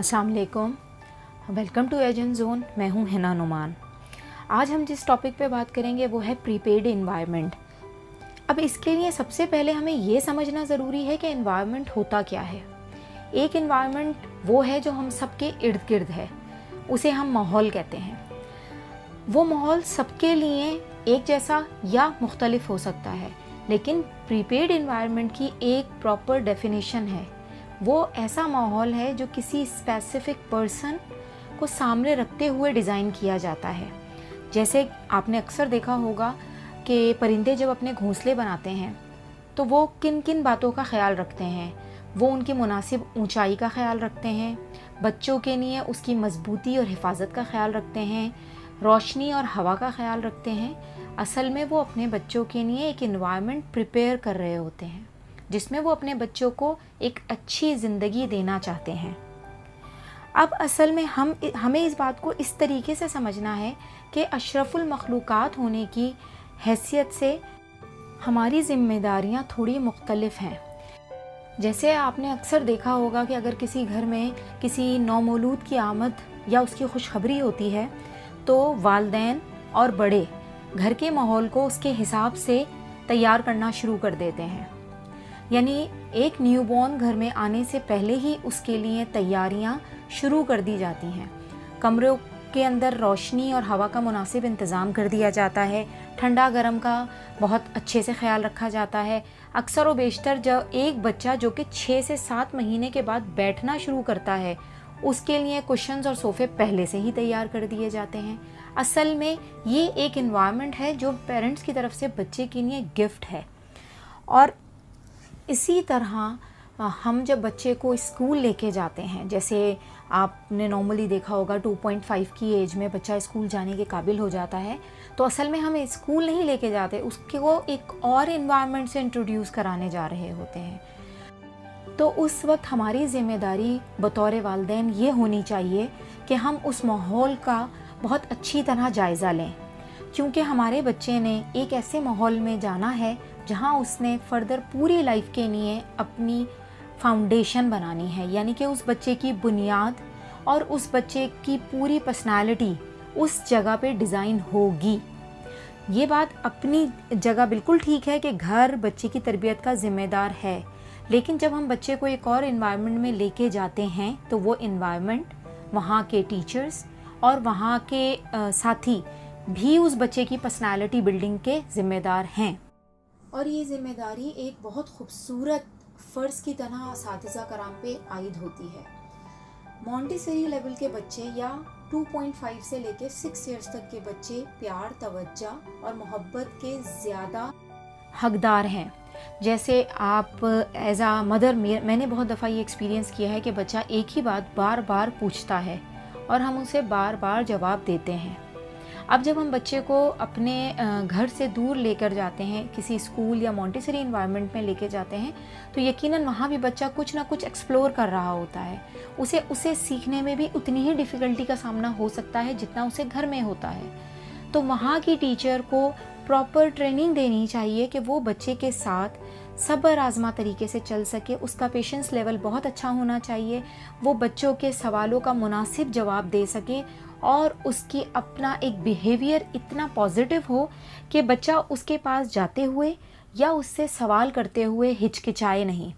अस्सलाम वालेकुम, welcome to agent zone. मैं हूं हिना नुमान। आज हम जिस टॉपिक पे बात करेंगे वो है प्रीपेड इन्वायरमेंट। अब इसके लिए सबसे पहले हमें ये समझना ज़रूरी है कि इन्वायरमेंट होता क्या है। एक इन्वायरमेंट वो है जो हम सबके इर्द गिर्द है, उसे हम माहौल कहते हैं। वो माहौल सबके लिए एक जैसा या मुख्तलिफ हो सकता है, लेकिन प्रीपेड इन्वायरमेंट की एक प्रॉपर डेफिनेशन है। वो ऐसा माहौल है जो किसी स्पेसिफिक पर्सन को सामने रखते हुए डिज़ाइन किया जाता है। जैसे आपने अक्सर देखा होगा कि परिंदे जब अपने घोंसले बनाते हैं तो वो किन किन बातों का ख्याल रखते हैं। वो उनकी मुनासिब ऊंचाई का ख्याल रखते हैं, बच्चों के लिए उसकी मजबूती और हिफाजत का ख्याल रखते हैं, रोशनी और हवा का ख्याल रखते हैं। असल में वो अपने बच्चों के लिए एक इन्वायरमेंट प्रिपेयर कर रहे होते हैं जिसमें वो अपने बच्चों को एक अच्छी ज़िंदगी देना चाहते हैं। अब असल में हमें इस बात को इस तरीके से समझना है कि अशरफुल मखलूक़ात होने की हैसियत से हमारी ज़िम्मेदारियाँ थोड़ी मुख्तलिफ हैं। जैसे आपने अक्सर देखा होगा कि अगर किसी घर में किसी नौमौलूद की आमद या उसकी खुशखबरी होती है तो वालिदैन और बड़े घर के माहौल को उसके हिसाब से तैयार करना शुरू कर देते हैं। यानी एक न्यूबॉर्न घर में आने से पहले ही उसके लिए तैयारियां शुरू कर दी जाती हैं। कमरों के अंदर रोशनी और हवा का मुनासिब इंतज़ाम कर दिया जाता है। ठंडा गर्म का बहुत अच्छे से ख्याल रखा जाता है। अक्सर व बेशतर जब एक बच्चा जो कि 6 से 7 महीने के बाद बैठना शुरू करता है उसके लिए कुशन्स और सोफ़े पहले से ही तैयार कर दिए जाते हैं। असल में ये एक इन्वायरमेंट है जो पेरेंट्स की तरफ से बच्चे के लिए गिफ्ट है। और इसी तरह हम जब बच्चे को स्कूल लेके जाते हैं, जैसे आपने नॉर्मली देखा होगा 2.5 की एज में बच्चा स्कूल जाने के काबिल हो जाता है, तो असल में हम स्कूल नहीं लेके जाते, उसको एक और इन्वायरमेंट से इंट्रोड्यूस कराने जा रहे होते हैं। तो उस वक्त हमारी ज़िम्मेदारी बतौर वालिदैन ये होनी चाहिए कि हम उस माहौल का बहुत अच्छी तरह जायज़ा लें, क्योंकि हमारे बच्चे ने एक ऐसे माहौल में जाना है जहाँ उसने फर्दर पूरी लाइफ के लिए अपनी फाउंडेशन बनानी है। यानी कि उस बच्चे की बुनियाद और उस बच्चे की पूरी पर्सनालिटी उस जगह पे डिज़ाइन होगी। ये बात अपनी जगह बिल्कुल ठीक है कि घर बच्चे की तरबियत का ज़िम्मेदार है, लेकिन जब हम बच्चे को एक और इन्वायरमेंट में लेके जाते हैं तो वो इन्वायरमेंट, वहाँ के टीचर्स और वहाँ के साथी भी उस बच्चे की पर्सनालिटी बिल्डिंग के ज़िम्मेदार हैं। और ये ज़िम्मेदारी एक बहुत खूबसूरत फ़र्ज़ की तरह असातिज़ा कराम पे आयद होती है। मॉन्टेसरी लेवल के बच्चे या 2.5 से लेके 6 इयर्स तक के बच्चे प्यार, तवज्जो और मोहब्बत के ज़्यादा हकदार हैं। जैसे आप एज आ मदर, मैंने बहुत दफ़ा ये एक्सपीरियंस किया है कि बच्चा एक ही बात बार बार पूछता है और हम उसे बार बार जवाब देते हैं। अब जब हम बच्चे को अपने घर से दूर लेकर जाते हैं, किसी स्कूल या मॉन्टेसरी इन्वायरमेंट में लेके जाते हैं, तो यकीनन वहाँ भी बच्चा कुछ ना कुछ एक्सप्लोर कर रहा होता है। उसे सीखने में भी उतनी ही डिफ़िकल्टी का सामना हो सकता है जितना उसे घर में होता है। तो वहाँ की टीचर को प्रॉपर ट्रेनिंग देनी चाहिए कि वो बच्चे के साथ सब्र आज़मा तरीके से चल सके। उसका पेशेंस लेवल बहुत अच्छा होना चाहिए। वो बच्चों के सवालों का मुनासिब जवाब दे सके और उसकी अपना एक बिहेवियर इतना पॉजिटिव हो कि बच्चा उसके पास जाते हुए या उससे सवाल करते हुए हिचकिचाए नहीं।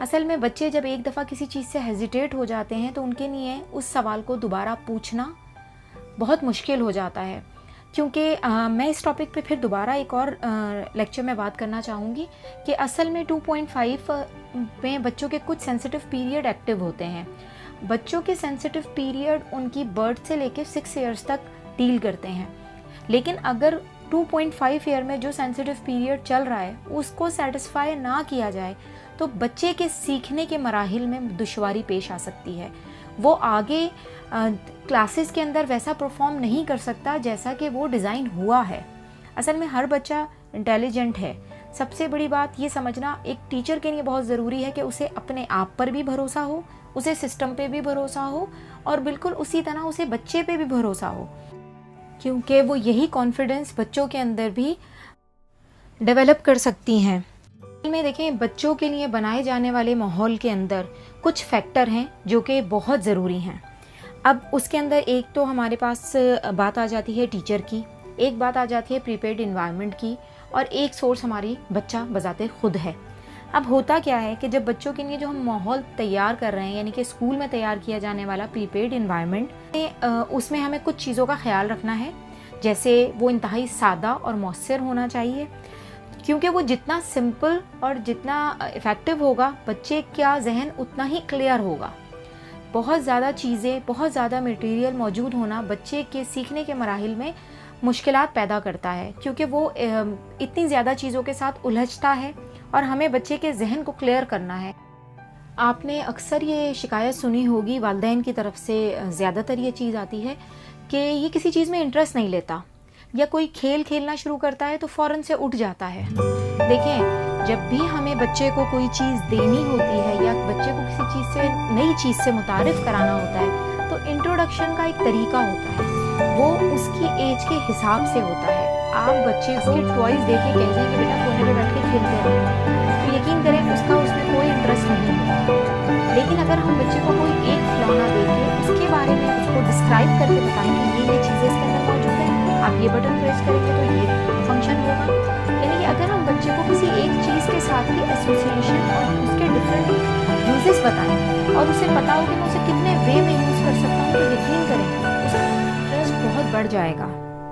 असल में बच्चे जब एक दफ़ा किसी चीज़ से हेजिटेट हो जाते हैं तो उनके लिए उस सवाल को दोबारा पूछना बहुत मुश्किल हो जाता है। क्योंकि मैं इस टॉपिक पे फिर दोबारा एक और लेक्चर में बात करना चाहूँगी कि असल में 2.5 में बच्चों के कुछ सेंसिटिव पीरियड एक्टिव होते हैं। बच्चों के सेंसिटिव पीरियड उनकी बर्थ से लेके 6 इयर्स तक डील करते हैं, लेकिन अगर 2.5 ईयर में जो सेंसिटिव पीरियड चल रहा है उसको सेटिस्फाई ना किया जाए तो बच्चे के सीखने के मराहिल में दुश्वारी पेश आ सकती है। वो आगे क्लासेस के अंदर वैसा परफॉर्म नहीं कर सकता जैसा कि वो डिज़ाइन हुआ है। असल में हर बच्चा इंटेलिजेंट है। सबसे बड़ी बात ये समझना एक टीचर के लिए बहुत ज़रूरी है कि उसे अपने आप पर भी भरोसा हो, उसे सिस्टम पे भी भरोसा हो और बिल्कुल उसी तरह उसे बच्चे पे भी भरोसा हो, क्योंकि वो यही कॉन्फिडेंस बच्चों के अंदर भी डेवलप कर सकती हैं। में देखें, बच्चों के लिए बनाए जाने वाले माहौल के अंदर कुछ फैक्टर हैं जो कि बहुत ज़रूरी हैं। अब उसके अंदर एक तो हमारे पास बात आ जाती है टीचर की, एक बात आ जाती है प्रीपेड इन्वायरमेंट की, और एक सोर्स हमारी बच्चा बजाते खुद है। अब होता क्या है कि जब बच्चों के लिए जो हम माहौल तैयार कर रहे हैं, यानी कि स्कूल में तैयार किया जाने वाला प्रीपेड इन्वायरमेंट, उसमें हमें कुछ चीज़ों का ख्याल रखना है। जैसे वो इंतहाई सादा और मौसर होना चाहिए, क्योंकि वो जितना सिंपल और जितना इफ़ेक्टिव होगा, बच्चे का जहन उतना ही क्लियर होगा। बहुत ज़्यादा चीज़ें, बहुत ज़्यादा मटेरियल मौजूद होना बच्चे के सीखने के मराहिल में मुश्किलात पैदा करता है, क्योंकि वो इतनी ज़्यादा चीज़ों के साथ उलझता है और हमें बच्चे के जहन को क्लियर करना है। आपने अक्सर ये शिकायत सुनी होगी वालिदैन की तरफ से, ज़्यादातर ये चीज़ आती है कि ये किसी चीज़ में इंटरेस्ट नहीं लेता, या कोई खेल खेलना शुरू करता है तो फ़ौरन से उठ जाता है। देखें, जब भी हमें बच्चे को कोई चीज़ देनी होती है या बच्चे को किसी चीज़ से, नई चीज़ से मुतारिफ़ कराना होता है, तो इंट्रोडक्शन का एक तरीका होता है, वो उसकी एज के हिसाब से होता है। आप बच्चे को टॉयज़ दे के कह दें कि बेटा कोने पे बैठ के खेलते रहो, तो यकीन करें उसका उसमें कोई इंटरेस्ट नहीं होगा। लेकिन अगर हम बच्चे को कोई एक खिलौना दे के उसके बारे में उसको डिस्क्राइब करके बताएंगे ये चीज़ें इसके अंदर मौजूद हैं, आप ये बटन प्रेस करेंगे तो ये फंक्शन होगा। यानी कि अगर हम बच्चे को किसी एक चीज़ के साथ ही एसोसिएशन और उसके डिफरेंट यूजेस बताएं और उसे पता हो कि मैं उसे कितने वे में यूज़ कर सकता हूँ, तो यकीन करें उसका इंटरेस्ट बहुत बढ़ जाएगा।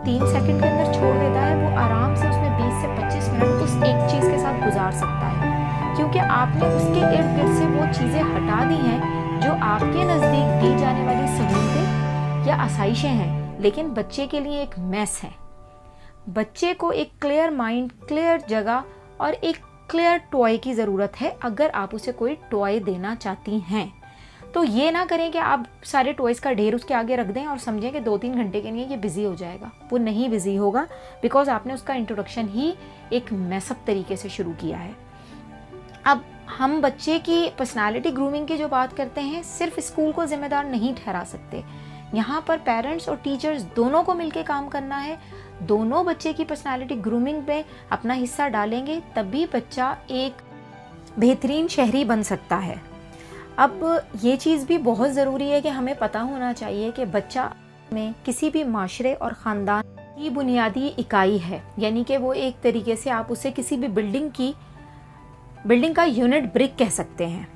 3 सेकंड के अंदर छोड़ देता है, वो आराम से उसमें 20 से 25 मिनट उस एक चीज़ के साथ गुजार सकता है, क्योंकि आपने उसके इर्द गिर्द से वो चीज़ें हटा दी हैं जो आपके नज़दीक दी जाने वाली सहूलतें या आसाइशें हैं, लेकिन बच्चे के लिए एक मैस है। बच्चे को एक क्लियर माइंड, क्लियर जगह और एक क्लियर टॉय की ज़रूरत है अगर आप उसे कोई टॉय देना चाहती हैं। तो ये ना करें कि आप सारे टॉयज़ का ढेर उसके आगे रख दें और समझें कि 2-3 घंटे के लिए ये बिज़ी हो जाएगा। वो नहीं बिज़ी होगा, बिकॉज आपने उसका इंट्रोडक्शन ही एक मैसअप तरीके से शुरू किया है। अब हम बच्चे की पर्सनालिटी ग्रूमिंग की जो बात करते हैं, सिर्फ स्कूल को जिम्मेदार नहीं ठहरा सकते। यहाँ पर पेरेंट्स और टीचर्स दोनों को मिलकर काम करना है। दोनों बच्चे की पर्सनालिटी ग्रूमिंग में अपना हिस्सा डालेंगे, तभी बच्चा एक बेहतरीन शहरी बन सकता है। अब ये चीज़ भी बहुत ज़रूरी है कि हमें पता होना चाहिए कि बच्चा में किसी भी माशरे और ख़ानदान की बुनियादी इकाई है, यानी कि वो एक तरीके से आप उसे किसी भी बिल्डिंग का यूनिट, ब्रिक कह सकते हैं।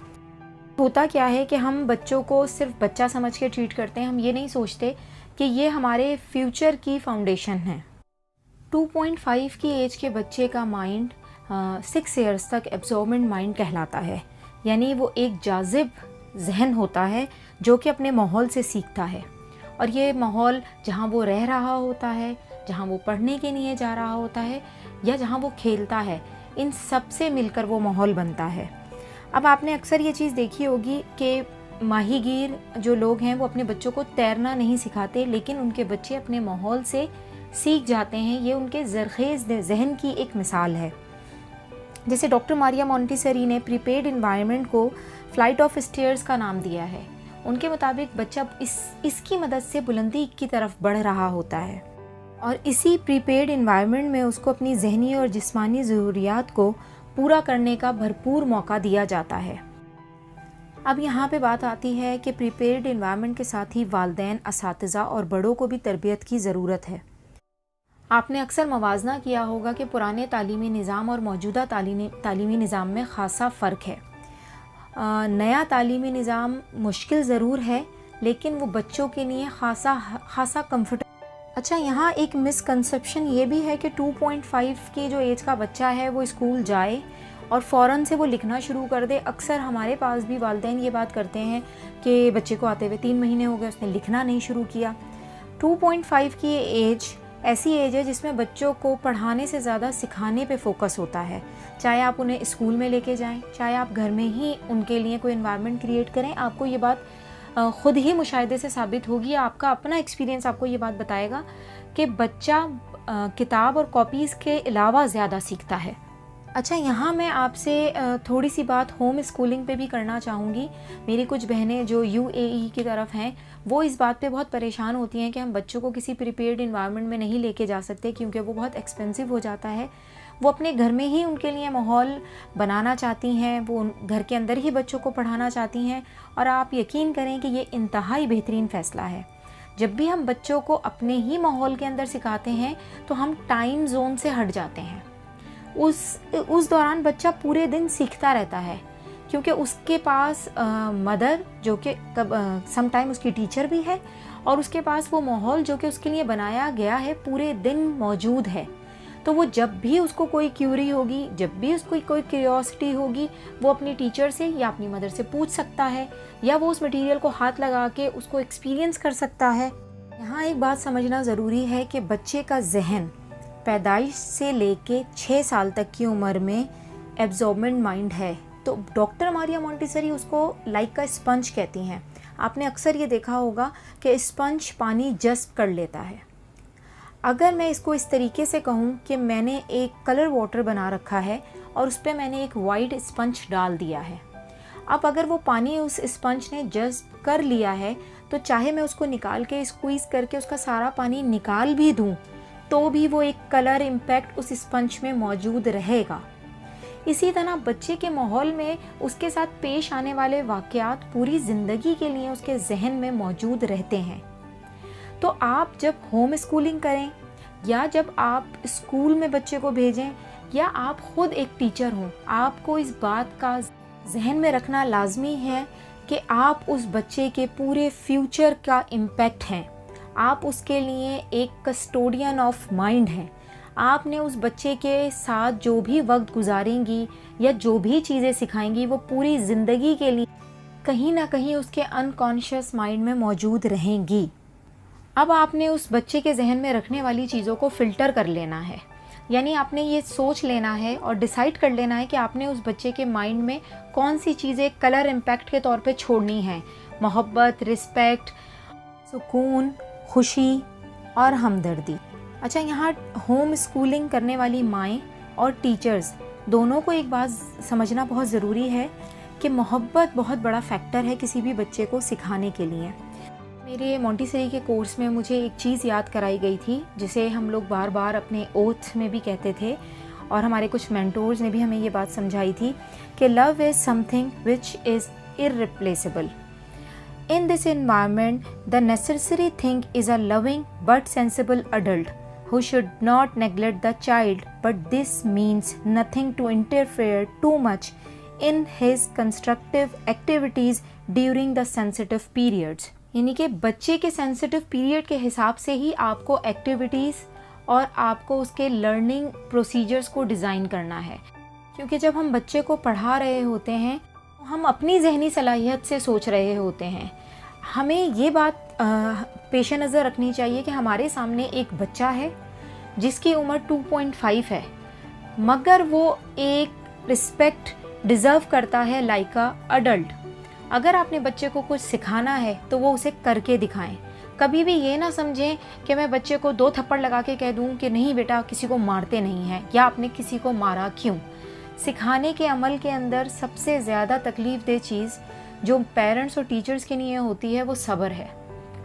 होता क्या है कि हम बच्चों को सिर्फ बच्चा समझ के ट्रीट करते हैं, हम ये नहीं सोचते कि ये हमारे फ्यूचर की फाउंडेशन है। 2.5 की एज के बच्चे का माइंड 6 ईयर्स तक एब्जॉर्बेंट माइंड कहलाता है, यानी वो एक जाजिब जहन होता है जो कि अपने माहौल से सीखता है, और ये माहौल जहाँ वो रह रहा होता है, जहाँ वो पढ़ने के लिए जा रहा होता है या जहाँ वो खेलता है, इन सब से मिलकर वो माहौल बनता है। अब आपने अक्सर ये चीज़ देखी होगी कि माहीगीर जो लोग हैं वो अपने बच्चों को तैरना नहीं सिखाते, लेकिन उनके बच्चे अपने माहौल से सीख जाते हैं। ये उनके ज़रखेज़ जहन की एक मिसाल है। जैसे डॉक्टर मारिया मोंटेसरी ने प्रीपेड इन्वायरमेंट को फ्लाइट ऑफ स्टेयर्स का नाम दिया है। उनके मुताबिक बच्चा इसकी मदद से बुलंदी की तरफ बढ़ रहा होता है, और इसी प्रीपेड इन्वायरमेंट में उसको अपनी जहनी और जिस्मानी ज़रूरियात को पूरा करने का भरपूर मौका दिया जाता है। अब यहाँ पे बात आती है कि प्रीपेड इन्वायरमेंट के साथ ही वालिदैन, असातिज़ा और बड़ों को भी तरबियत की ज़रूरत है। आपने अक्सर मवाजना किया होगा कि पुराने तालीमी निज़ाम और मौजूदा तालीमी निज़ाम में ख़ासा फ़र्क है। नया तालीमी निज़ाम मुश्किल ज़रूर है, लेकिन वो बच्चों के लिए ख़ासा कम्फर्टेबल। अच्छा, यहाँ एक मिसकंसेप्शन ये भी है कि 2.5 की जो एज का बच्चा है वो स्कूल जाए और फ़ौरन से वो लिखना शुरू कर दे। अक्सर हमारे पास भी वालिदैन ये बात करते हैं कि बच्चे को आते हुए 3 महीने हो गए, उसने लिखना नहीं शुरू किया। 2.5 की एज ऐसी एज है जिसमें बच्चों को पढ़ाने से ज़्यादा सिखाने पे फोकस होता है। चाहे आप उन्हें स्कूल में लेके जाएं, चाहे आप घर में ही उनके लिए कोई एनवायरनमेंट क्रिएट करें, आपको ये बात ख़ुद ही मुशाहिदे से साबित होगी। आपका अपना एक्सपीरियंस आपको ये बात बताएगा कि बच्चा किताब और कॉपीज़ के अलावा ज़्यादा सीखता है। अच्छा, यहाँ मैं आपसे थोड़ी सी बात होम स्कूलिंग पे भी करना चाहूँगी। मेरी कुछ बहनें जो यूएई की तरफ हैं, वो इस बात पे बहुत परेशान होती हैं कि हम बच्चों को किसी प्रिपेयर्ड इन्वायरमेंट में नहीं लेके जा सकते क्योंकि वो बहुत एक्सपेंसिव हो जाता है। वो अपने घर में ही उनके लिए माहौल बनाना चाहती हैं, वो घर के अंदर ही बच्चों को पढ़ाना चाहती हैं, और आप यकीन करें कि ये इंतहाई बेहतरीन फ़ैसला है। जब भी हम बच्चों को अपने ही माहौल के अंदर सिखाते हैं तो हम टाइम जोन से हट जाते हैं। उस दौरान बच्चा पूरे दिन सीखता रहता है क्योंकि उसके पास मदर जो कि सम टाइम उसकी टीचर भी है, और उसके पास वो माहौल जो कि उसके लिए बनाया गया है पूरे दिन मौजूद है। तो वो जब भी उसको कोई क्यूरी होगी, जब भी उसको कोई क्यूरियोसिटी होगी, वो अपनी टीचर से या अपनी मदर से पूछ सकता है, या वो उस मटेरियल को हाथ लगा के उसको एक्सपीरियंस कर सकता है। यहाँ एक बात समझना ज़रूरी है कि बच्चे का जहन पैदाइश से लेके 6 साल तक की उम्र में एब्जॉर्बेंट माइंड है। तो डॉक्टर मारिया मोंटेसरी उसको लाइक का स्पंज कहती हैं। आपने अक्सर ये देखा होगा कि स्पंज पानी जज़्ब कर लेता है। अगर मैं इसको इस तरीके से कहूँ कि मैंने एक कलर वाटर बना रखा है और उस पर मैंने एक वाइट स्पंज डाल दिया है, अब अगर वो पानी उस स्पंज ने जज़्ब कर लिया है तो चाहे मैं उसको निकाल के स्क्वीज़ करके उसका सारा पानी निकाल भी दूँ तो भी वो एक कलर इम्पैक्ट उस स्पंज में मौजूद रहेगा। इसी तरह बच्चे के माहौल में उसके साथ पेश आने वाले वाक़यात पूरी ज़िंदगी के लिए उसके जहन में मौजूद रहते हैं। तो आप जब होम स्कूलिंग करें या जब आप स्कूल में बच्चे को भेजें या आप ख़ुद एक टीचर हों, आपको इस बात का जहन में रखना लाजमी है कि आप उस बच्चे के पूरे फ्यूचर का इम्पैक्ट हैं। आप उसके लिए एक कस्टोडियन ऑफ माइंड हैं। आपने उस बच्चे के साथ जो भी वक्त गुजारेंगी या जो भी चीज़ें सिखाएंगी वो पूरी ज़िंदगी के लिए कहीं ना कहीं उसके अनकॉन्शियस माइंड में मौजूद रहेंगी। अब आपने उस बच्चे के जहन में रखने वाली चीज़ों को फ़िल्टर कर लेना है, यानी आपने ये सोच लेना है और डिसाइड कर लेना है कि आपने उस बच्चे के माइंड में कौन सी चीज़ें कलर इम्पैक्ट के तौर पे छोड़नी है। मोहब्बत, रिस्पेक्ट, सुकून, खुशी और हमदर्दी। अच्छा, यहाँ होम स्कूलिंग करने वाली माएँ और टीचर्स दोनों को एक बात समझना बहुत ज़रूरी है कि मोहब्बत बहुत बड़ा फैक्टर है किसी भी बच्चे को सिखाने के लिए। मेरे मोंटेसरी के कोर्स में मुझे एक चीज़ याद कराई गई थी जिसे हम लोग बार बार अपने ओथ में भी कहते थे, और हमारे कुछ मेंटोर्स ने भी हमें ये बात समझाई थी कि love is something which is irreplaceable. In this environment, the necessary thing is a loving but sensible adult who should not neglect the child, but this means nothing to interfere too much in his constructive activities during the sensitive periods. यानी कि बच्चे के sensitive period के हिसाब से ही आपको activities और आपको उसके लर्निंग प्रोसीजर्स को डिज़ाइन करना है, क्योंकि जब हम बच्चे को पढ़ा रहे होते हैं हम अपनी जहनी सलाहियत से सोच रहे होते हैं। हमें ये बात पेश नज़र रखनी चाहिए कि हमारे सामने एक बच्चा है जिसकी उम्र 2.5 है, मगर वो एक रिस्पेक्ट डिज़र्व करता है लाइक अ अडल्ट। अगर आपने बच्चे को कुछ सिखाना है तो वो उसे करके दिखाएं। कभी भी ये ना समझें कि मैं बच्चे को 2 थप्पड़ लगा के कह दूं कि नहीं बेटा किसी को मारते नहीं हैं, या आपने किसी को मारा क्यों। सिखाने के अमल के अंदर सबसे ज़्यादा तकलीफ़ दह चीज़ जो पेरेंट्स और टीचर्स के लिए होती है वो सब्र है।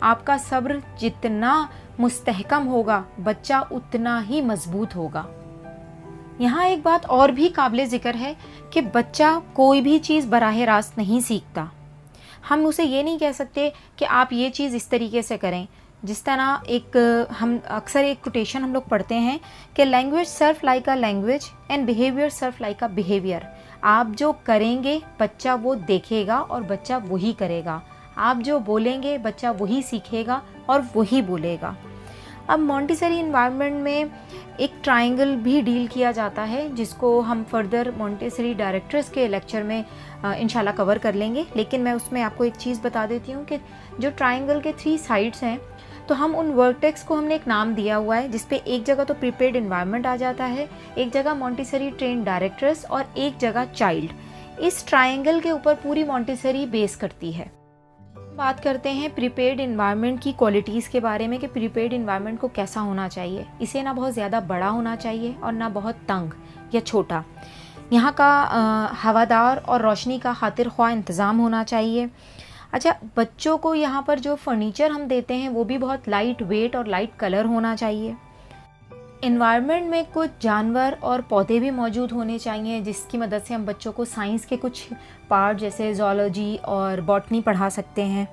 आपका सब्र जितना मुस्तहकम होगा बच्चा उतना ही मजबूत होगा। यहाँ एक बात और भी काबिल ज़िक्र है कि बच्चा कोई भी चीज़ बराह रास्त नहीं सीखता। हम उसे ये नहीं कह सकते कि आप ये चीज़ इस तरीके से करें। जिस तरह हम अक्सर एक कोटेशन हम लोग पढ़ते हैं कि language Surf like a language and behaviour Surf like a behaviour. आप जो करेंगे बच्चा वो देखेगा और बच्चा वही करेगा। आप जो बोलेंगे बच्चा वही सीखेगा और वही बोलेगा। अब मोंटेसरी इन्वायरमेंट में एक ट्रायंगल भी डील किया जाता है जिसको हम फर्दर मोंटेसरी डायरेक्टर्स के लेक्चर में इंशाल्लाह कवर कर लेंगे, लेकिन मैं उसमें आपको एक चीज़ बता देती हूँ कि जो ट्रायंगल के 3 साइड्स हैं तो हम उन वर्टेक्स को हमने एक नाम दिया हुआ है जिस पे एक जगह तो प्रिपेयर्ड इन्वायरमेंट आ जाता है, एक जगह मोंटेसरी ट्रेन डायरेक्टर्स और एक जगह चाइल्ड। इस ट्रायंगल के ऊपर पूरी मोंटेसरी बेस करती है। बात करते हैं प्रिपेयर्ड इन्वायरमेंट की क्वालिटीज़ के बारे में कि प्रिपेयर्ड इन्वायरमेंट को कैसा होना चाहिए। इसे ना बहुत ज़्यादा बड़ा होना चाहिए और ना बहुत तंग या छोटा। यहाँ का हवादार और रोशनी का खातिर ख्वाह इंतज़ाम होना चाहिए। अच्छा, बच्चों को यहाँ पर जो फर्नीचर हम देते हैं वो भी बहुत लाइट वेट और लाइट कलर होना चाहिए। एनवायरनमेंट में कुछ जानवर और पौधे भी मौजूद होने चाहिए, जिसकी मदद से हम बच्चों को साइंस के कुछ पार्ट जैसे ज़ूलॉजी और बॉटनी पढ़ा सकते हैं।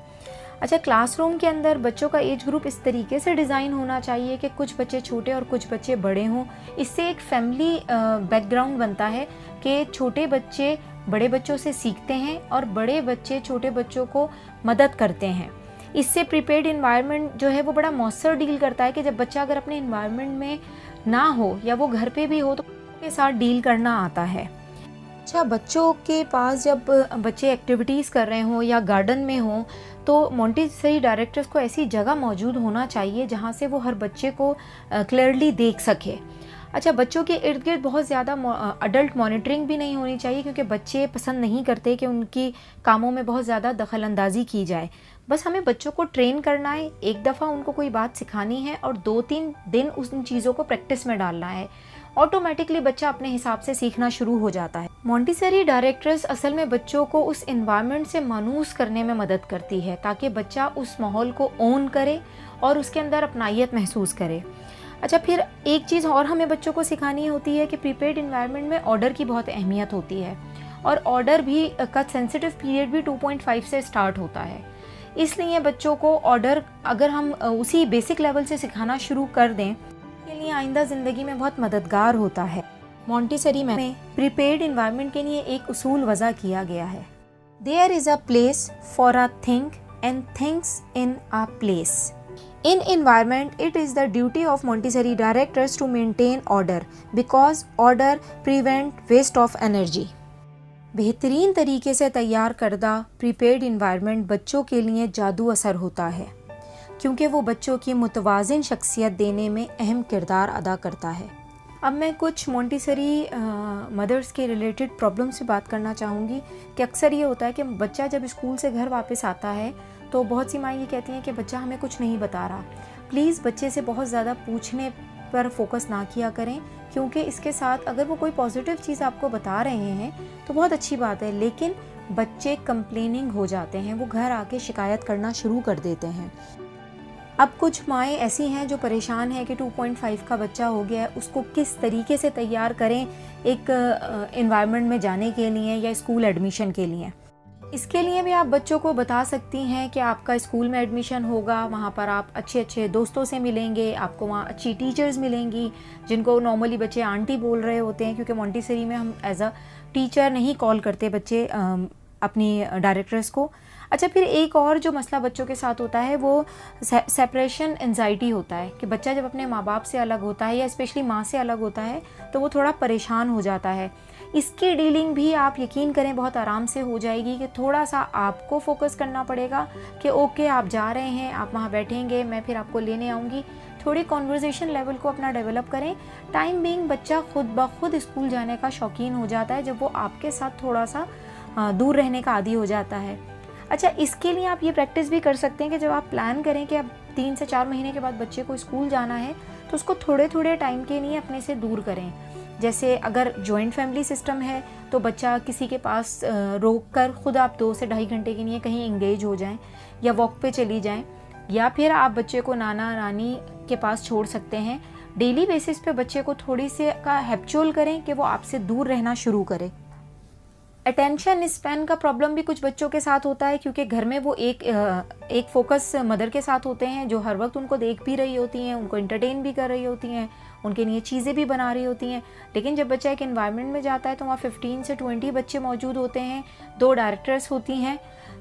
अच्छा, क्लासरूम के अंदर बच्चों का एज ग्रुप इस तरीके से डिज़ाइन होना चाहिए कि कुछ बच्चे छोटे और कुछ बच्चे बड़े हों। इससे एक फैमिली बैकग्राउंड बनता है कि छोटे बच्चे बड़े बच्चों से सीखते हैं और बड़े बच्चे छोटे बच्चों को मदद करते हैं। इससे प्रीपेड इन्वायरमेंट जो है वो बड़ा मौसर डील करता है कि जब बच्चा अगर अपने इन्वायरमेंट में ना हो या वो घर पे भी हो तो उसके साथ डील करना आता है। अच्छा, बच्चों के पास जब बच्चे एक्टिविटीज़ कर रहे हों या गार्डन में हों तो मॉन्टेसरी डायरेक्टर्स को ऐसी जगह मौजूद होना चाहिए जहाँ से वो हर बच्चे को क्लियरली देख सके। अच्छा, बच्चों के इर्द गिर्द बहुत ज़्यादा अडल्ट मॉनिटरिंग भी नहीं होनी चाहिए, क्योंकि बच्चे पसंद नहीं करते कि उनकी कामों में बहुत ज़्यादा दखल अंदाजी की जाए। बस हमें बच्चों को ट्रेन करना है, एक दफ़ा उनको कोई बात सिखानी है और 2-3 दिन उन चीज़ों को प्रैक्टिस में डालना है। ऑटोमेटिकली बच्चा अपने हिसाब से सीखना शुरू हो जाता है। मॉन्टेसरी डायरेक्टर्स असल में बच्चों को उस एनवायरनमेंट से मानूस करने में मदद करती है ताकि बच्चा उस माहौल को ओन करे और उसके अंदर अपनाइयत महसूस करे। अच्छा, फिर एक चीज़ और हमें बच्चों को सिखानी होती है कि प्रीपेड इन्वायरमेंट में ऑर्डर की बहुत अहमियत होती है और ऑर्डर भी का सेंसिटिव पीरियड भी 2.5 से स्टार्ट होता है। इसलिए बच्चों को ऑर्डर अगर हम उसी बेसिक लेवल से सिखाना शुरू कर दें के लिए आइंदा ज़िंदगी में बहुत मददगार होता है। मॉन्टेसरी में प्रीपेड इन्वायरमेंट के लिए एक उसूल वज़ा किया गया है। There is a place for a thing and things in a place. In environment, it is the duty of Montessori directors to maintain order because order prevent waste of energy. बेहतरीन तरीके से तैयार करदा प्रीपेड इन्वायरमेंट बच्चों के लिए जादू असर होता है, क्योंकि वो बच्चों की मुतवाज़िन शख्सियत देने में अहम किरदार अदा करता है। अब मैं कुछ मॉन्टेसरी मदर्स के रिलेटेड प्रॉब्लम से बात करना चाहूँगी कि अक्सर ये होता है कि बच्चा जब स्कूल से घर वापस आता है तो बहुत सी माँ ये कहती हैं कि बच्चा हमें कुछ नहीं बता रहा। प्लीज़ बच्चे से बहुत ज़्यादा पूछने पर फोकस ना किया करें, क्योंकि इसके साथ अगर वो कोई पॉजिटिव चीज़ आपको बता रहे हैं तो बहुत अच्छी बात है, लेकिन बच्चे कंप्लेनिंग हो जाते हैं, वो घर आके शिकायत करना शुरू कर देते हैं। अब कुछ माएँ ऐसी हैं जो परेशान हैं कि 2.5 का बच्चा हो गया है, उसको किस तरीके से तैयार करें एक एनवायरनमेंट में जाने के लिए या स्कूल एडमिशन के लिए। इसके लिए भी आप बच्चों को बता सकती हैं कि आपका स्कूल में एडमिशन होगा, वहाँ पर आप अच्छे अच्छे दोस्तों से मिलेंगे, आपको वहाँ अच्छी टीचर्स मिलेंगी जिनको नॉर्मली बच्चे आंटी बोल रहे होते हैं, क्योंकि मॉन्टेसरी में हम एज अ टीचर नहीं कॉल करते बच्चे अपनी डायरेक्टर्स को। अच्छा, फिर एक और जो मसला बच्चों के साथ होता है वो सेपरेशन एंजाइटी होता है कि बच्चा जब अपने माँ बाप से अलग होता है या स्पेशली माँ से अलग होता है तो वो थोड़ा परेशान हो जाता है। इसकी डीलिंग भी आप यकीन करें बहुत आराम से हो जाएगी कि थोड़ा सा आपको फोकस करना पड़ेगा कि ओके आप जा रहे हैं, आप वहाँ बैठेंगे, मैं फिर आपको लेने आऊँगी। थोड़ी कॉन्वर्जेशन लेवल को अपना डेवलप करें। टाइम बीइंग बच्चा खुद ब खुद स्कूल जाने का शौकीन हो जाता है जब वो आपके साथ थोड़ा सा दूर रहने का आदी हो जाता है। अच्छा, इसके लिए आप ये प्रैक्टिस भी कर सकते हैं कि जब आप प्लान करें कि अब 3 से 4 महीने के बाद बच्चे को स्कूल जाना है तो उसको थोड़े थोड़े टाइम के लिए अपने से दूर करें। जैसे अगर जॉइंट फैमिली सिस्टम है तो बच्चा किसी के पास रोक कर खुद आप 2 से ढाई घंटे के लिए कहीं इंगेज हो जाएं या वॉक पे चली जाएं, या फिर आप बच्चे को नाना नानी के पास छोड़ सकते हैं। डेली बेसिस पे बच्चे को थोड़ी से का हैबिचुअल करें कि वो आपसे दूर रहना शुरू करे। अटेंशन स्पैन का प्रॉब्लम भी कुछ बच्चों के साथ होता है, क्योंकि घर में वो एक फोकस मदर के साथ होते हैं जो हर वक्त उनको देख भी रही होती हैं, उनको एंटरटेन भी कर रही होती हैं, उनके लिए चीज़ें भी बना रही होती हैं। लेकिन जब बच्चा एक एनवायरनमेंट में जाता है तो वहाँ 15 से 20 बच्चे मौजूद होते हैं, 2 डायरेक्टर्स होती हैं,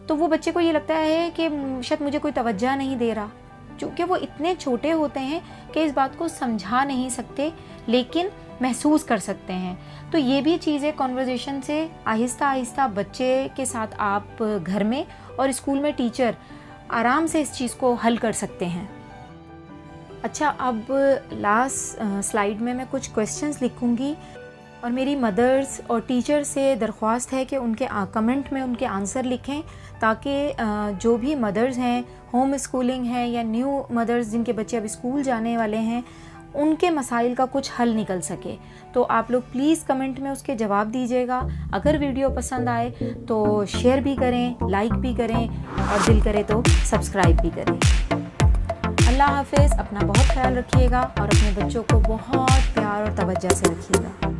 तो वो बच्चे को ये लगता है कि शायद मुझे कोई तवज्जो नहीं दे रहा, क्योंकि वो इतने छोटे होते हैं कि इस बात को समझा नहीं सकते लेकिन महसूस कर सकते हैं। तो ये भी चीज़ें कॉन्वर्जेशन से आहिस्ता आहिस्ता बच्चे के साथ आप घर में और स्कूल में टीचर आराम से इस चीज़ को हल कर सकते हैं। अच्छा, अब लास्ट स्लाइड में मैं कुछ क्वेश्चंस लिखूंगी और मेरी मदर्स और टीचर से दरख्वास्त है कि उनके कमेंट में उनके आंसर लिखें, ताकि जो भी मदर्स हैं, होम स्कूलिंग है या न्यू मदर्स जिनके बच्चे अब स्कूल जाने वाले हैं, उनके मसाइल का कुछ हल निकल सके। तो आप लोग प्लीज़ कमेंट में उसके जवाब दीजिएगा। अगर वीडियो पसंद आए तो शेयर भी करें, लाइक भी करें और दिल करे तो सब्सक्राइब भी करें। अल्लाह हाफिज़। अपना बहुत ख्याल रखिएगा और अपने बच्चों को बहुत प्यार और तवज्जो से रखिएगा।